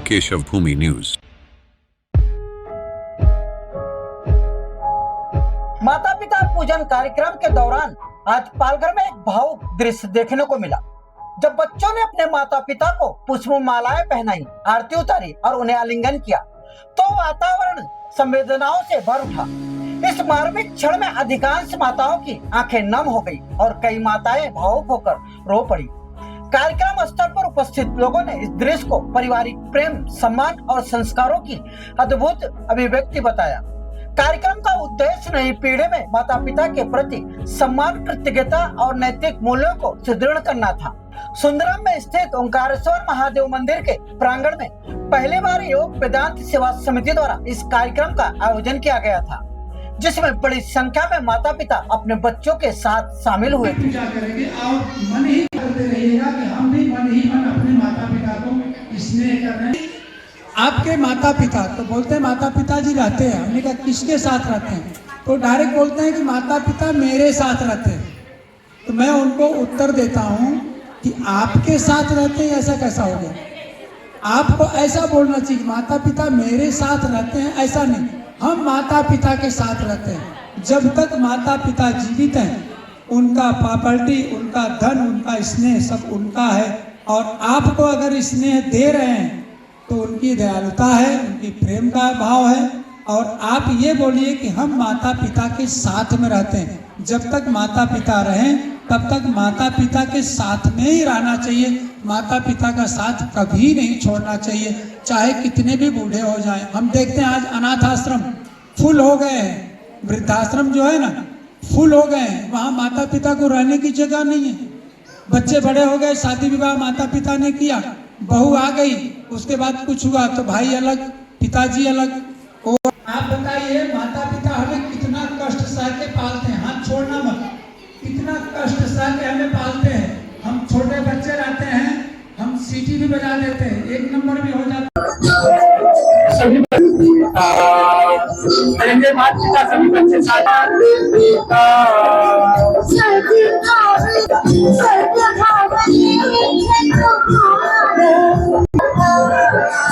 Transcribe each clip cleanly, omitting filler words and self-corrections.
केशव भूमि news. माता पिता पूजन कार्यक्रम के दौरान आज पालघर में एक भावुक दृश्य देखने को मिला, जब बच्चों ने अपने माता पिता को पुष्पमालाएं पहनाई, आरती उतारी और उन्हें आलिंगन किया तो वातावरण संवेदनाओं से भर उठा। इस मार्मिक क्षण में अधिकांश माताओं की आंखें नम हो गई और कई माताएं भावुक होकर रो पड़ी। कार्यक्रम स्थल पर उपस्थित लोगों ने इस दृश्य को पारिवारिक प्रेम, सम्मान और संस्कारों की अद्भुत अभिव्यक्ति बताया। कार्यक्रम का उद्देश्य नई पीढ़ी में माता पिता के प्रति सम्मान, कृतज्ञता और नैतिक मूल्यों को सुदृढ़ करना था। सुंदरम में स्थित ओंकारेश्वर महादेव मंदिर के प्रांगण में पहली बार योग वेदांत सेवा समिति द्वारा इस कार्यक्रम का आयोजन किया गया था, जिसमें बड़ी संख्या में माता पिता अपने बच्चों के साथ शामिल हुए थे। पूजा करेंगे और मन ही करते रहिएगा कि हम भी मन ही मन अपने माता पिता को स्नेह कर रहे हैं। आपके माता पिता तो बोलते हैं माता पिता जी रहते हैं, हमने कहा किसके साथ रहते हैं, तो डायरेक्ट बोलते हैं कि माता पिता मेरे साथ रहते हैं। तो मैं उनको उत्तर देता हूँ कि आपके साथ रहते हैं, ऐसा कैसा हो गया? आपको ऐसा बोलना चाहिए माता पिता मेरे साथ रहते हैं, ऐसा नहीं, हम माता पिता के साथ रहते हैं। जब तक माता पिता जीवित हैं, उनका प्रॉपर्टी, उनका धन, उनका स्नेह सब उनका है, और आपको अगर स्नेह दे रहे हैं तो उनकी दयालुता है, उनकी प्रेम का भाव है। और आप ये बोलिए कि हम माता पिता के साथ में रहते हैं। जब तक माता पिता रहें तब तक माता पिता के साथ में ही रहना चाहिए। माता पिता का साथ कभी नहीं छोड़ना चाहिए, चाहे कितने भी बूढ़े हो जाएं। हम देखते हैं आज अनाथ आश्रम फुल हो गए हैं, वृद्धाश्रम जो है ना फुल हो गए हैं, वहाँ माता पिता को रहने की जगह नहीं है। बच्चे बड़े हो गए, शादी विवाह माता पिता ने किया, बहू आ गई, उसके बाद कुछ हुआ तो भाई अलग, पिताजी अलग। और आप बताइए माता पिता हमें कितना कष्ट सह के पालते हैं, हाथ छोड़ना मत, कितना कष्ट सह के हमें पालते हैं। हम छोटे बच्चे रहते हैं, हम सीटी भी बजा देते हैं, 1 नंबर भी हो जाता है। सभी माता पिता सभी बच्चे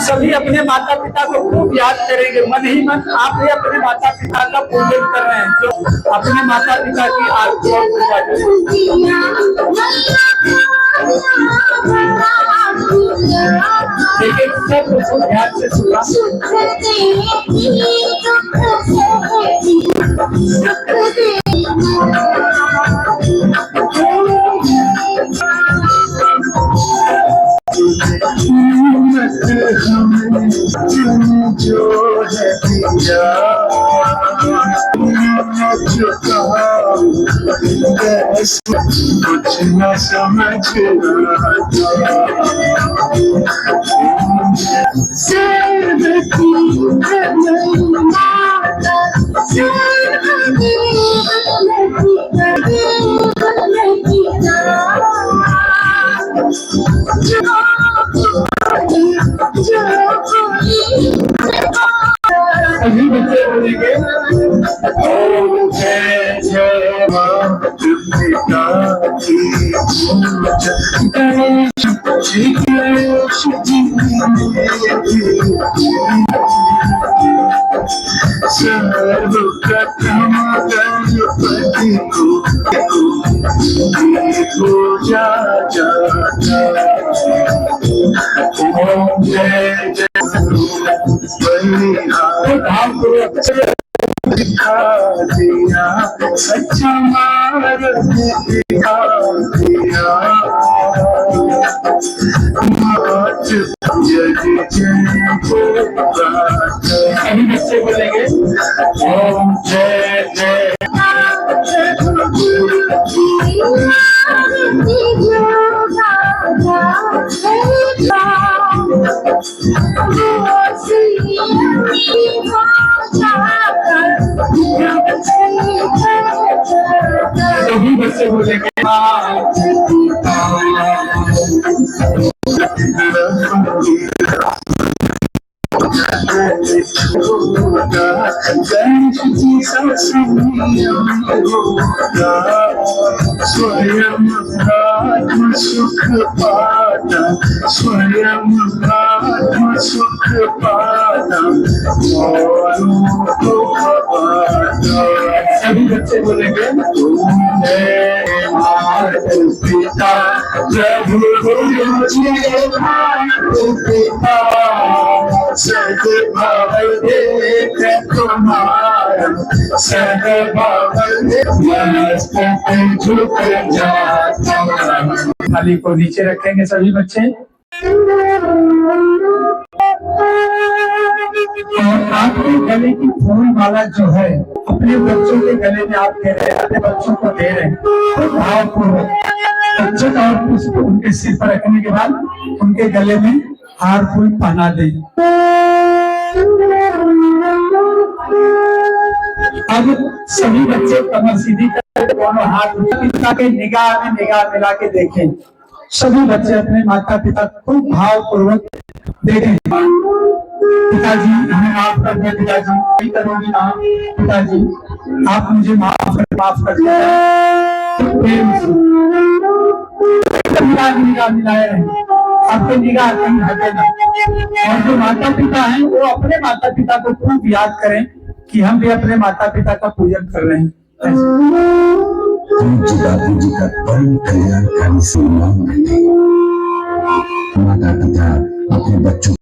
सभी अपने माता पिता को खूब याद करेंगे। मन ही मन आप भी अपने माता पिता का पूजन कर रहे हैं, जो अपने माता पिता की आरती और पूजा लेकिन सब ध्यान से सुना। जो है कुछ न समझ सभी बच्चे बोलेंगे ओम जय जय मां पिता की गणेश जी सर्वप्रथम गणपति को पूजा जाता। ओम जय जय दिखा दिया अच्छा मार्ग दिखा दिया सभी बच्चे बोलेंगे ओम जय जय। सभी बच्चे बोलेंगे स्वयं आत्म सुख पाता, स्वयं आत्म सुख पाता, औरों को खपाता। सभी बच्चे बोलेंगे तुमने माता पिता प्रभु मुझे माता पिता सद्भाव देख तुम्हारा सद्भाव देख झुक जाता। थाली को नीचे रखेंगे सभी बच्चे। और आपके गले की फूल माला जो है अपने बच्चों के गले में आप दे रहे हैं, अपने बच्चों को दे रहे हैं भावपूर्वक। बच्चों का और पुष्प उनके सिर पर रखने के बाद उनके गले में हार फूल पहना दें। अब सभी बच्चे कमर सीधी करके दोनों हाथ पिता के निगाह में निगाह मिला के देखें। सभी बच्चे अपने माता पिता को भावपूर्वक देखें। पिताजी हमें माफ कर दे, पिताजी नहीं करोगी ना, पिताजी आप मुझे माफ कर निगाह मिलाए रहे, आपके निगाह कहीं हटे ना। और जो माता पिता हैं वो अपने माता पिता को खूब याद करें कि हम भी अपने माता पिता का पूजन कर रहे हैं। बापू जी का परम कल्याणकारी सम्मान देते। माता पिता अपने बच्चों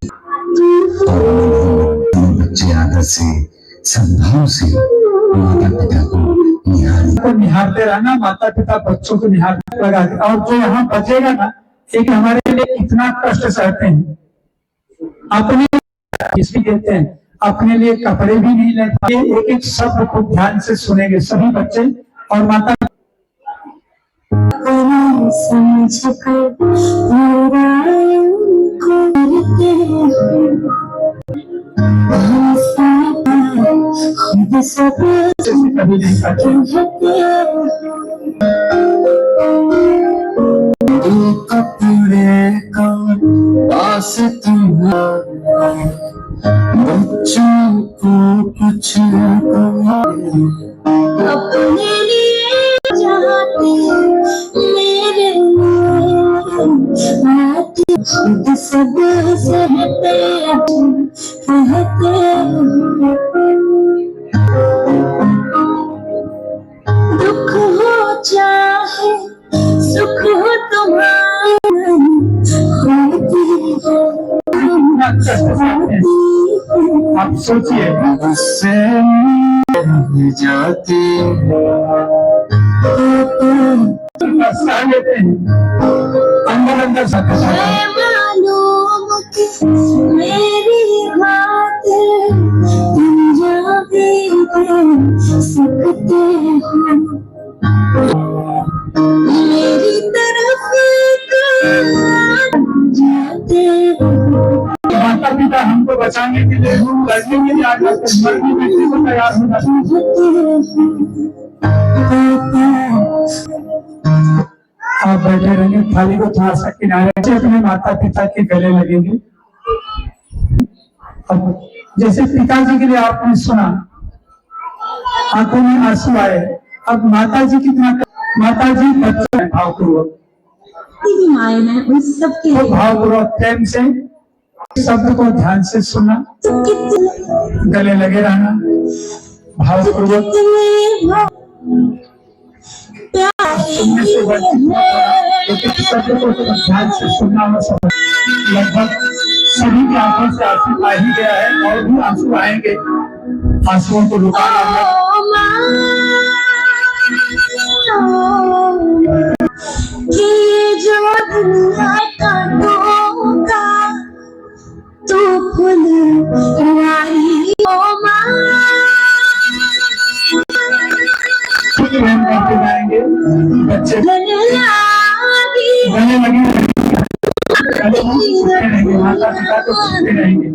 और बच्चे आदर से सद्भाव से माता पिता को निहारते रहना, माता पिता बच्चों को निहारते लगा। और जो यहाँ बचेगा ना, एक हमारे लिए कितना कष्ट सहते हैं, अपने किसी देते हैं, अपने लिए कपड़े भी नहीं लेते। एक एक शब्द को ध्यान से सुनेंगे सभी बच्चे और माता कभी नहीं करते। कपड़े का पास तुम्हारा बच्चों को कुछ अपने लिए चाहते मेरे खुद सब सहते दुख हो चाहे सुख हो तुम्हारा आप सोचिए से जाती अंदर अंदर मालूम कि मेरी बात तुम जो भी सकते हो मेरी तरफ जाते माता पिता हमको बचाने के लिए लड़ने के लिए आ जाते हैं, मरने के लिए तैयार हो जाते हैं। आप बैठे रहेंगे, थाली को थोड़ा सा किनारे से अपने माता पिता के गले लगेंगे। अब जैसे पिताजी के लिए आपने सुना, आंखों में आंसू आए, अब माता जी माता जी बच्चे भावपूर्वक मायने उन सबके भावपूर्वक प्रेम से शब्द को ध्यान से सुनना, गले लगे रहना भावपूर्वक। सुनने से शब्द को ध्यान से सुनना और समझ। लगभग सभी की आंखों से आंसू आ ही गया है और भी आंसू आएंगे, आंसुओं को रुकाना है। जो दुनिया का धोखा तू फूल करते जाएंगे बच्चे गले लगे, माता पिता को सुनते रहेंगे।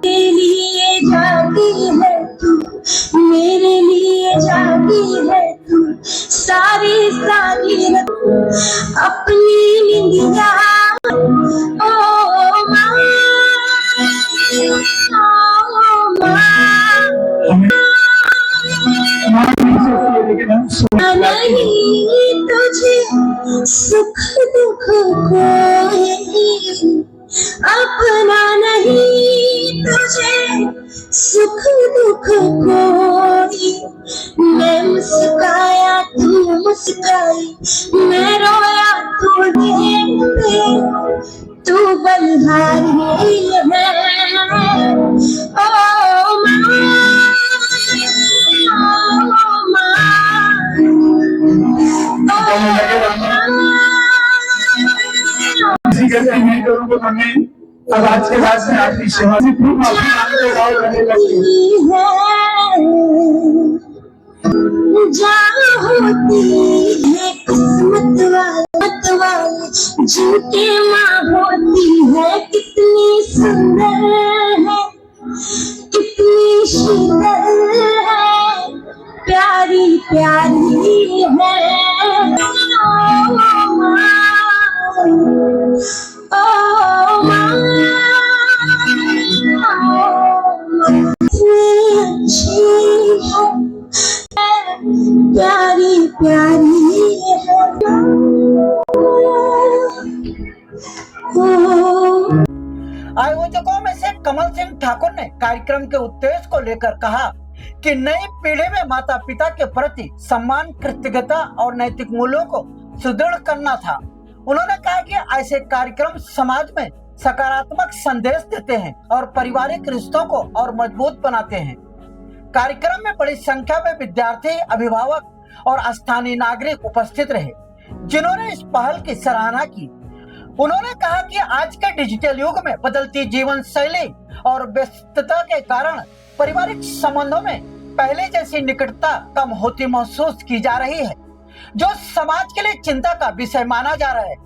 मेरे लिए जाती है तू, मेरे लिए जाती है तू, सारी सारी अपनी निंदिया ओ माँ नहीं तुझे सुख दुख कोई अपना नहीं तुझे सुख दुख कोई। मैं मुस्काया तू मुस्काई, मैं रोया तू देखे, तू बलिहारी है। ओ इसी करके मैं करूँगा मम्मी। अब आज के बाद से आपकी सेवा से खूब आपकी आगे लगाओ करने लगती जहाँ होती है किस्मत वाले झूठी माँ होती है। कितनी सुंदर है, कितनी शीतल है, प्यारी प्यारी है। ओ माँ अच्छी है, प्यारी प्यारी है। आयोजकों में से कमल सिंह ठाकुर ने कार्यक्रम के उद्देश्य को लेकर कहा कि नई पीढ़ी में माता पिता के प्रति सम्मान, कृतज्ञता और नैतिक मूल्यों को सुदृढ़ करना था। उन्होंने कहा कि ऐसे कार्यक्रम समाज में सकारात्मक संदेश देते हैं और पारिवारिक रिश्तों को और मजबूत बनाते हैं। कार्यक्रम में बड़ी संख्या में विद्यार्थी, अभिभावक और स्थानीय नागरिक उपस्थित रहे, जिन्होंने इस पहल की सराहना की। उन्होंने कहा कि आज के डिजिटल युग में बदलती जीवन शैली और व्यस्तता के कारण पारिवारिक संबंधों में पहले जैसी निकटता कम होती महसूस की जा रही है, जो समाज के लिए चिंता का विषय माना जा रहा है।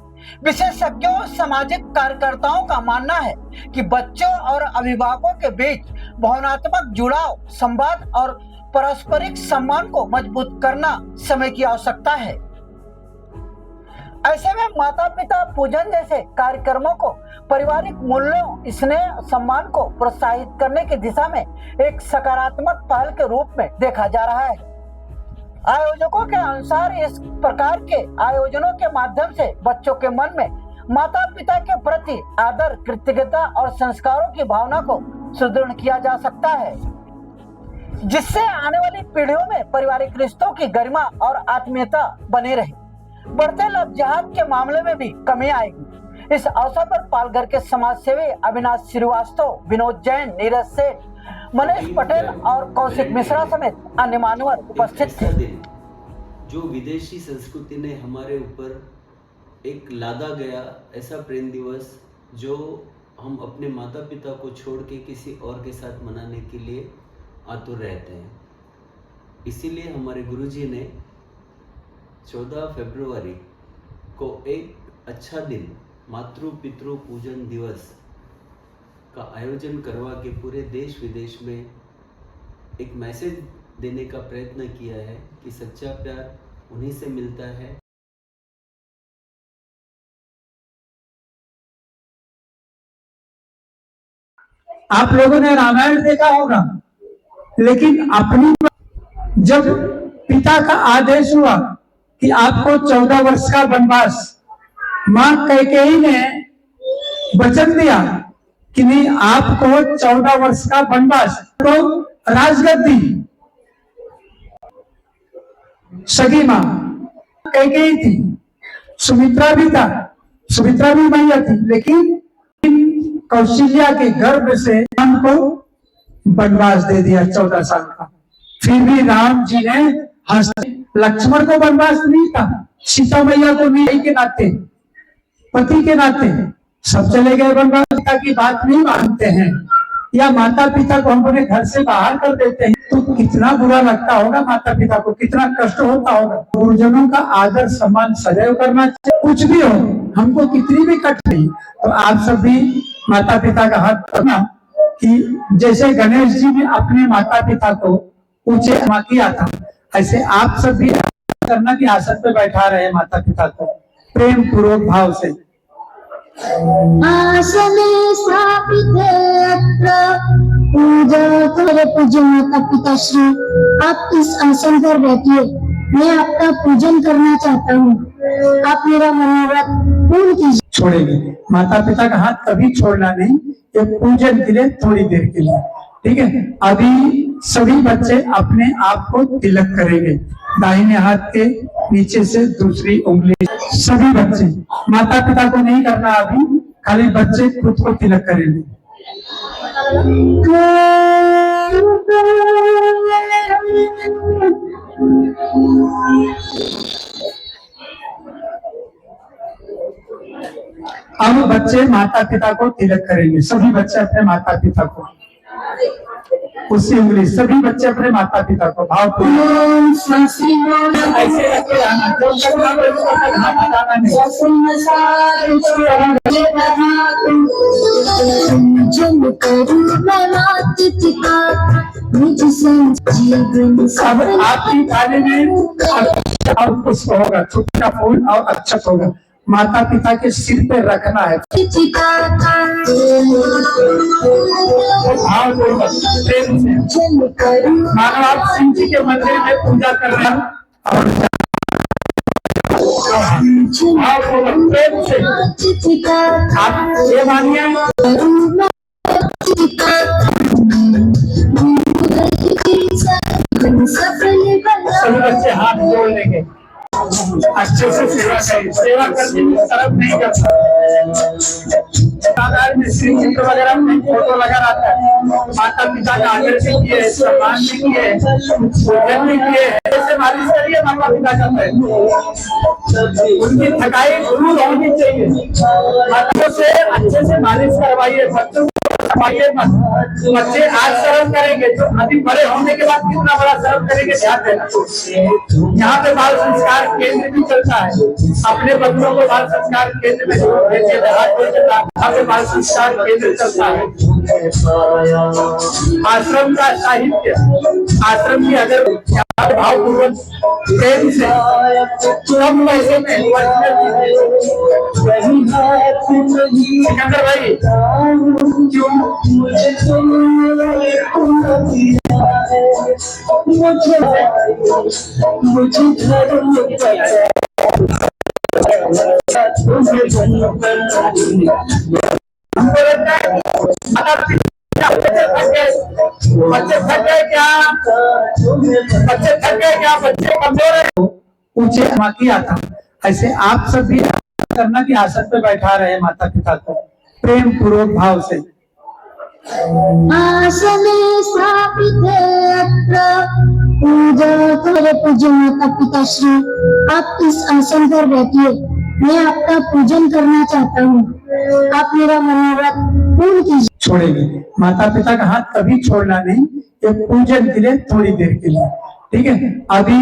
विशेषज्ञों और सामाजिक कार्यकर्ताओं का मानना है कि बच्चों और अभिभावकों के बीच भावनात्मक जुड़ाव, संवाद और पारस्परिक सम्मान को मजबूत करना समय की आवश्यकता है। ऐसे में माता पिता पूजन जैसे कार्यक्रमों को पारिवारिक मूल्यों, स्नेह, सम्मान को प्रोत्साहित करने की दिशा में एक सकारात्मक पहल के रूप में देखा जा रहा है। आयोजकों के अनुसार इस प्रकार के आयोजनों के माध्यम से बच्चों के मन में माता पिता के प्रति आदर, कृतज्ञता और संस्कारों की भावना को सुदृढ़ किया जा सकता है, जिससे आने वाली पीढ़ियों में पारिवारिक रिश्तों की गरिमा और आत्मीयता बनी रहे। बढ़ते लव जिहाद के मामले में भी कमी आएगी। इस अवसर पर पालघर के समाज सेवी अविनाश श्रीवास्तव, विनोद जैन, नीरज सेठ, मनीष पटेल और कौशिक मिश्रा समेत अन्य मान्यवर उपस्थित थे। जो विदेशी संस्कृति ने हमारे ऊपर एक लादा गया ऐसा प्रेम दिवस, जो हम अपने माता पिता को छोड़ के किसी और के साथ मनाने के लिए आतुर रहते हैं। इसीलिए हमारे गुरुजी ने 14 फरवरी को एक अच्छा दिन मातृ पितृ पूजन दिवस का आयोजन करवा के पूरे देश विदेश में एक मैसेज देने का प्रयत्न किया है कि सच्चा प्यार उन्हीं से मिलता है। आप लोगों ने रामायण देखा होगा, लेकिन अपनी जब पिता का आदेश हुआ कि आपको 14 वर्ष का वनवास, मां कैकेयी ने वचन दिया कि नहीं, आपको 14 वर्ष का वनवास, तो राजगद्दी सगी मां कैकेयी थी, सुमित्रा भी था, सुमित्रा भी मैया थी, लेकिन कौशल्या के गर्भ से राम को वनवास दे दिया 14 साल का। फिर भी राम जी ने हंसते, लक्ष्मण को वनवास नहीं था, सीता मैया को नहीं के नाते, पति के नाते सब चले गए वनवास। पिता की बात नहीं मानते हैं या माता पिता को हम अपने घर से बाहर कर देते हैं, तो कितना बुरा लगता होगा, माता पिता को कितना कष्ट होता होगा। गुरुजनों का आदर सम्मान सदैव करना चाहिए, कुछ भी हो, हमको कितनी भी कठिनाई, तो आप सब भी माता पिता का हाथ करना कि जैसे गणेश जी ने अपने माता पिता को ऊंचे किया था, ऐसे आप सब भी करना कि आसन पे बैठा रहे माता पिता को प्रेम पूर्वक भाव से। आसने स्थापित अत्र पूजा कर पूज्य माता पिता श्री, आप इस आसन पर बैठिए। मैं आपका पूजन करना चाहता हूँ। आप मेरा मनोरथ पूर्ण कीजिए। छोड़ेंगे माता पिता का हाथ कभी छोड़ना नहीं, ये पूजन के लिए थोड़ी देर के लिए, ठीक है। अभी सभी बच्चे अपने आप को तिलक करेंगे, दाहिने हाथ के नीचे से दूसरी उंगली। सभी बच्चे, माता पिता को नहीं करना अभी, खाली बच्चे खुद को तिलक करेंगे। अब बच्चे माता पिता को तिलक करेंगे, सभी बच्चे अपने माता पिता को, उसी उंगली, सभी बच्चे अपने माता पिता को भाव ऐसे रखे रहना, जब तक ना कोई हाथ हटाना नहीं। अब आपकी थाली में और पुष्प होगा, छोटा फूल और अक्षत होगा, माता पिता के सिर पे रखना है। प्रेम से मानो आप शिव जी के मंदिर में पूजा कर रहे हैं और प्रेम से आप ये मानिए सभी बच्चे हाथ जोड़ लेंगे, अच्छे से सेवा करें, सेवा करने में शर्म नहीं करता। में श्री चित्र वगैरह में फोटो लगा रहता है, माता पिता का आदर भी किए, सम्मान भी किए, पूजन भी किए, ऐसे मालिश करिए माता पिता का, उनकी थकाई दूर होनी चाहिए। बच्चों से अच्छे से मालिश करवाइए, बच्चों बच्चे आज शर्म करेंगे तो अभी बड़े होने के बाद कितना बड़ा शर्म करेंगे, ध्यान देना। यहाँ पे बाल संस्कार केंद्र भी चलता है, अपने बच्चों को बाल संस्कार केंद्र में जोड़ भेजिए। यहाँ पे बाल संस्कार केंद्र चलता है। आश्रम का साहित्य, आश्रम की अगर भावपूर्वक प्रेम से कम पैसे में सिकंदर भाई क्यों हमको लगता है बच्चे थक गए क्या, बच्चे थक गए क्या, बच्चे कमजोर है, ऊंचे किया था। ऐसे आप सब भी करना कि आसन पे बैठा रहे माता पिता को प्रेम पूर्वक भाव से। आसने स्थापित अत्र पूजा करे पूज्य माता पिता श्री। आप इस आसन पर बैठिए, मैं आपका पूजन करना चाहता हूँ। आप मेरा मनोरथ पूर्ण कीजिए। छोड़ेंगे माता पिता का हाथ कभी छोड़ना नहीं, ये पूजन के लिए थोड़ी देर के लिए, ठीक है। अभी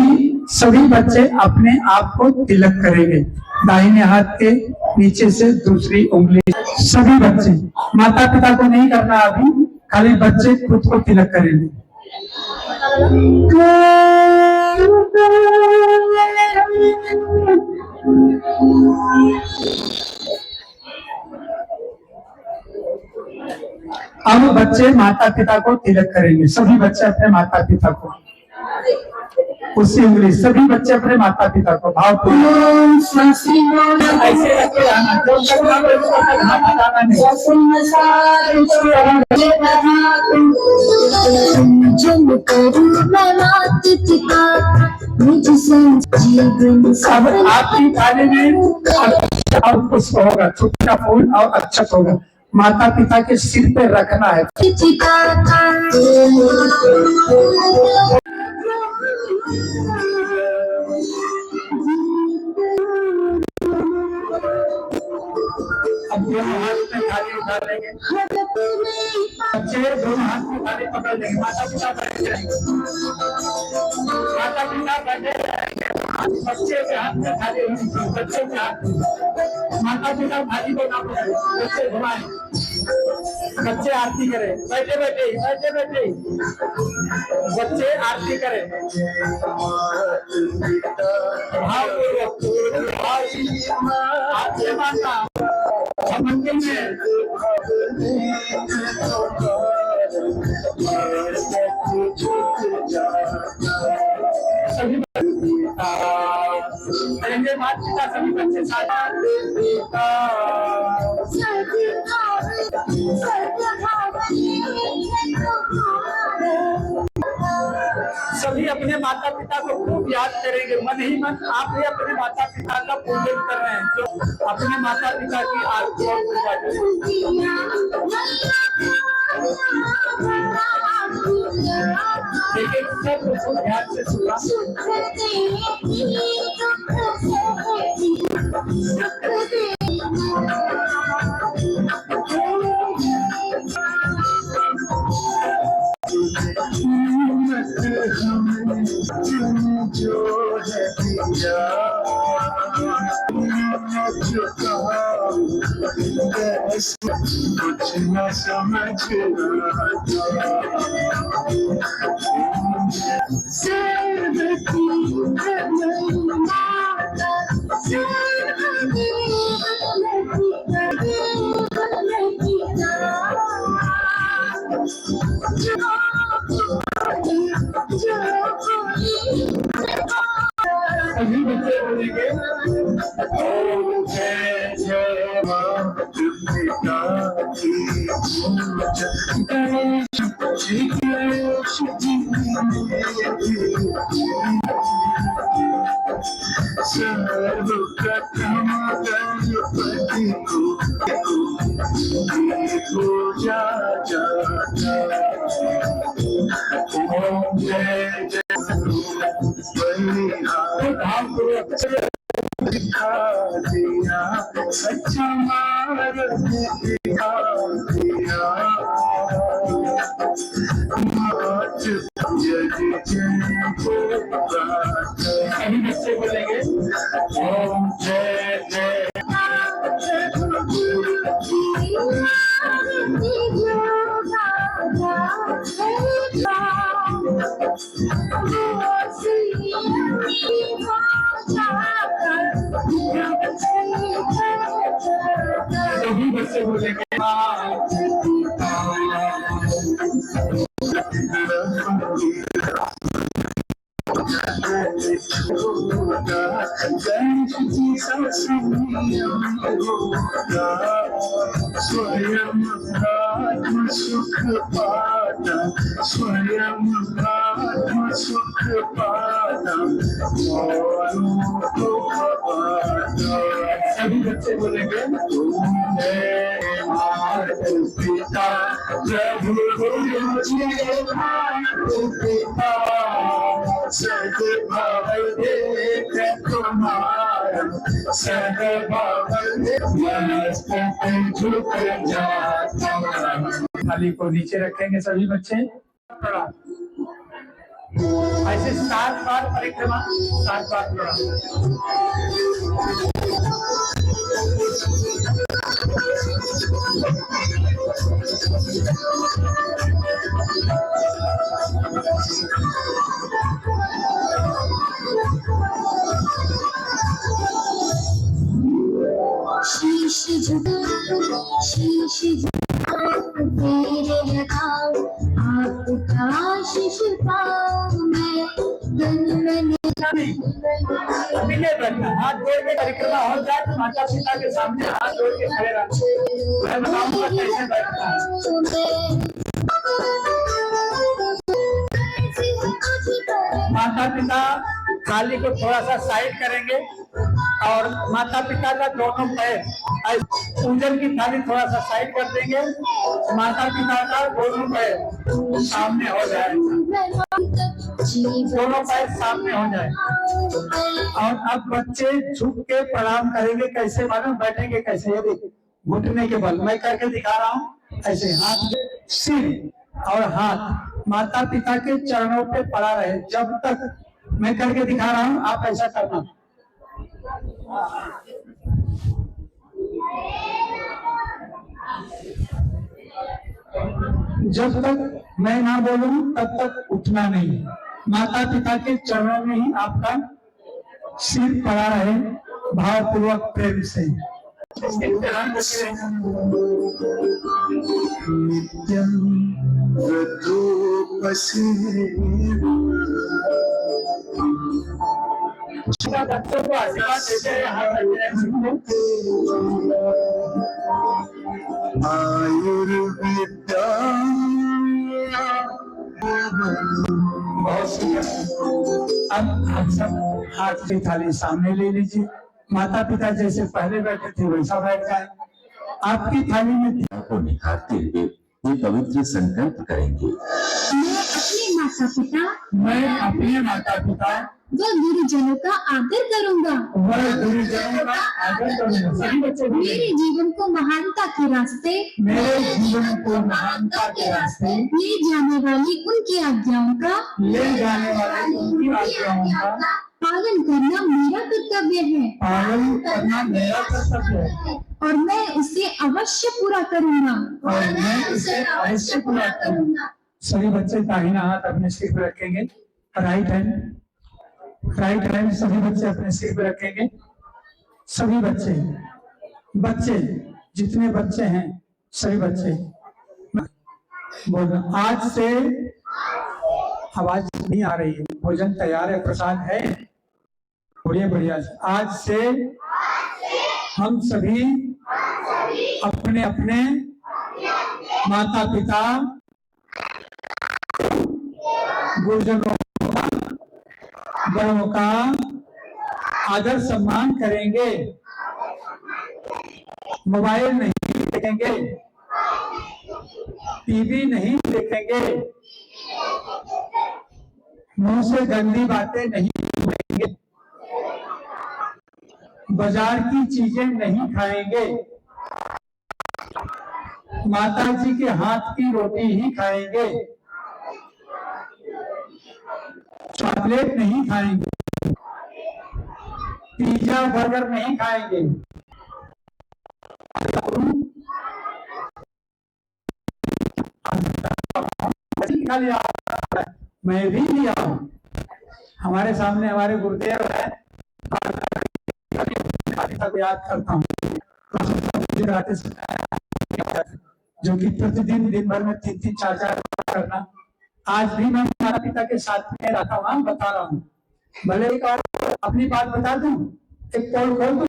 सभी बच्चे अपने आप को तिलक करेंगे, दाहिने हाथ के नीचे से दूसरी उंगली। सभी बच्चे, माता पिता को नहीं करना अभी, खाली बच्चे खुद को तिलक करेंगे। अब बच्चे माता पिता को तिलक करेंगे, सभी बच्चे अपने माता पिता को, उसी उंगली, सभी बच्चे अपने माता पिता को भाव ऐसे रखे रहना, जब तक ना कोई हाथ हटाना नहीं। अब आपकी थाली में और पुष्प होगा, छोटा फूल और अक्षत होगा, माता पिता के सिर पे रखना है। अब दोनों हाथ में थाली उठा लेंगे, बच्चे दोनों हाथ में थाली पकड़ लेंगे, माता पिता बैठ जाएंगे, माता पिता बैठे रहेंगे, बच्चे के हाथ में थाली होनी चाहिए, बच्चे के हाथ में, माता पिता थाली को ना पकड़े, बच्चे घुमाएं, बच्चे आरती करें, बैठे बैठे बैठे बैठे बच्चे आरती करें, आरती माता मंदिर में सभी माता पिता सभी बच्चे सभी अपने माता पिता को खूब याद करेंगे। मन ही मन आप भी अपने माता पिता का पूजन कर रहे हैं, जो अपने माता पिता की आरती और पूजा देखिए सब ध्यान से सुना। जो है कुछ न समझ सभी बच्चे बोलेंगे ओम जय जय माता पिता की सर्वप्रथम गणपति को पूजा जाता। ओम जय जय दिखा दिया सच्चा मार्ग दिखा दिया सभी बच्चे बोलेंगे ओम जय जय सभी बच्चे बोलेंगे गणेश जी स्वयं आत्म सुख पाता, स्वयं आत्म सुख पाता, सभी बच्चे बोलेंगे पिता प्रभु पिता सद्भाव देख तुम्हारा सद्भाव झुक जाता। थाली को नीचे रखेंगे सभी बच्चे। ऐसे 7 बार परिक्रमा, 7 बार प्रणाम। शीश तेरे लगाओ आपका शीश पाओ मैं अभी नहीं बैठना, हाथ जोड़ के परिक्रमा हो जाए तो माता पिता के सामने हाथ जोड़ के खड़े रहना। मैं बताऊंगा कैसे बैठना है। माता पिता थाली को थोड़ा सा साइड करेंगे और माता पिता का दोनों पैर पूजन की थाली थोड़ा सा साइड कर देंगे। माता पिता का दोनों पैर सामने हो जाए, दोनों पैर सामने हो जाए। और अब बच्चे झुक के प्रणाम करेंगे। कैसे मालूम? बैठेंगे कैसे, ये देखिए घुटने के बल मैं करके दिखा रहा हूँ। ऐसे हाथ सिर और हाथ माता पिता के चरणों पे पड़ा रहे। जब तक मैं करके दिखा रहा हूँ आप ऐसा करना। जब तक मैं ना बोलूं तब तक उठना नहीं। माता पिता के चरणों में ही आपका सिर पड़ा रहे भावपूर्वक प्रेम से। बच्चों को आशीर्वाद देते हैं, हाथ रखते हैं सबको। आयुर्विद्या बहुत सुंदर। अब आप सब हाथ की थाली सामने ले लीजिए, माता पिता जैसे पहले बैठे थे वैसा बैठ जाए। आपकी थाली में को निखारते हुए ये पवित्र संकल्प करेंगे। मैं अपने माता पिता मैं अपने माता पिता व गुरुजनों का आदर करूंगा। व गुरुजनों का आदर करूंगा। सभी बच्चे मेरे जीवन को महानता के रास्ते मेरे जीवन को महानता के रास्ते ले जाने वाली उनकी आज्ञाओं का ले जाने वाले उनकी आज्ञाओं का पालन करना मेरा कर्तव्य है पालन करना मेरा कर्तव्य है और मैं उसे अवश्य पूरा करूंगा। और मैं उसे अवश्य पूरा करूंगा। सभी बच्चे दाहिना हाथ अपने सिर पर रखेंगे, राइट हैंड सभी बच्चे अपने सिर पर रखेंगे। सभी बच्चे जितने बच्चे हैं सभी बच्चे बोलना। आज से आवाज नहीं आ रही है, भोजन तैयार है, प्रसाद है, बढ़िया। आज से हम सभी अपने अपने माता पिता गुरुजनों का बड़ों का आदर सम्मान करेंगे। मोबाइल नहीं देखेंगे, टीवी नहीं देखेंगे, मुंह से गंदी बातें नहीं बोलेंगे, बाजार की चीजें नहीं खाएंगे, माता जी के हाथ की रोटी ही खाएंगे, चॉकलेट नहीं खाएंगे, पिज्जा बर्गर नहीं खाएंगे। मैं भी लिया हूं, हमारे सामने हमारे गुरुदेव है, याद करता हूँ जो कि प्रतिदिन दिन भर में 3-4 करना। आज भी मैं माता पिता के साथ में रहता हूँ, बता रहा हूँ। भले एक और अपनी बात बता दूं, एक पोल खोल दूं,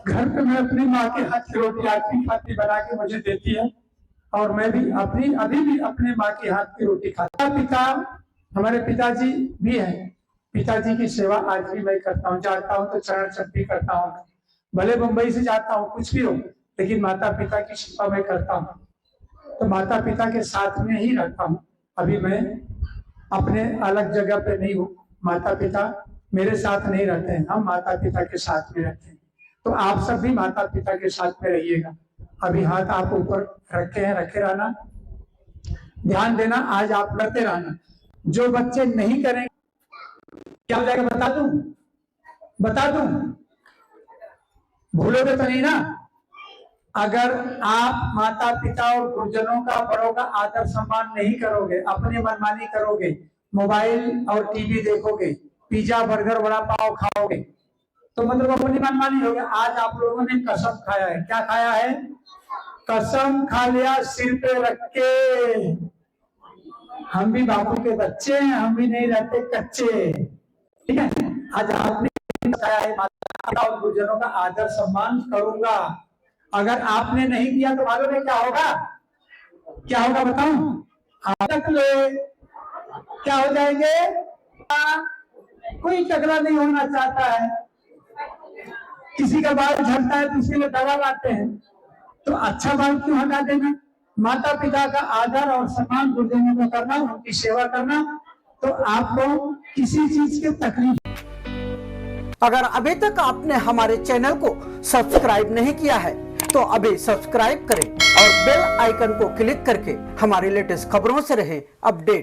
घर पे मैं अपनी माँ के हाथ की रोटी आखिरी खाती बना के मुझे देती है और मैं भी अभी भी अपने माँ के हाथ की रोटी खाता। पिता हमारे पिताजी भी हैं, पिताजी की सेवा आज भी मैं करता हूँ। जाता हूँ तो चरण शक्ति करता हूँ, भले मुंबई से जाता हूँ, कुछ भी हो, लेकिन माता पिता की सेवा मैं करता हूँ। तो माता पिता के साथ में ही रहता हूँ। अभी मैं अपने अलग जगह पे नहीं हूँ, माता पिता मेरे साथ नहीं रहते हैं, हम माता पिता के साथ में रहते हैं। तो आप सब भी माता पिता के साथ में रहिएगा। अभी हाथ आप ऊपर रखे हैं, रखे रहना, ध्यान देना। आज आप करते रहना। जो बच्चे नहीं करेंगे क्या हो जाएगा बता दूं, भूलोगे तो नहीं ना। अगर आप माता पिता और गुरुजनों का बड़ों का आदर सम्मान नहीं करोगे, अपनी मनमानी करोगे, मोबाइल और टीवी देखोगे, पिज्जा बर्गर वड़ा पाव खाओगे, तो मतलब अपनी मनमानी होगी। आज आप लोगों ने कसम खाया है। क्या खाया है? कसम खा लिया सिर पे रख के। हम भी बापू के बच्चे हैं, हम भी नहीं रहते कच्चे, ठीक है। आज आपने खाया है माता पिता और गुरुजनों का आदर सम्मान करूंगा। अगर आपने नहीं किया तो मालूम है क्या होगा बताऊं? आप क्या हो जाएंगे? कोई टकरा नहीं होना चाहता है, किसी का बाल झड़ता है तो उसके लिए दवा लाते हैं, तो अच्छा बाल क्यों हटा देना? माता पिता का आदर और सम्मान गुरुजनों को करना, उनकी सेवा करना, तो आपको किसी चीज की तकलीफ। अगर अभी तक आपने हमारे चैनल को सब्सक्राइब नहीं किया है तो अभी सब्सक्राइब करें और बेल आइकन को क्लिक करके हमारी लेटेस्ट खबरों से रहे अपडेट।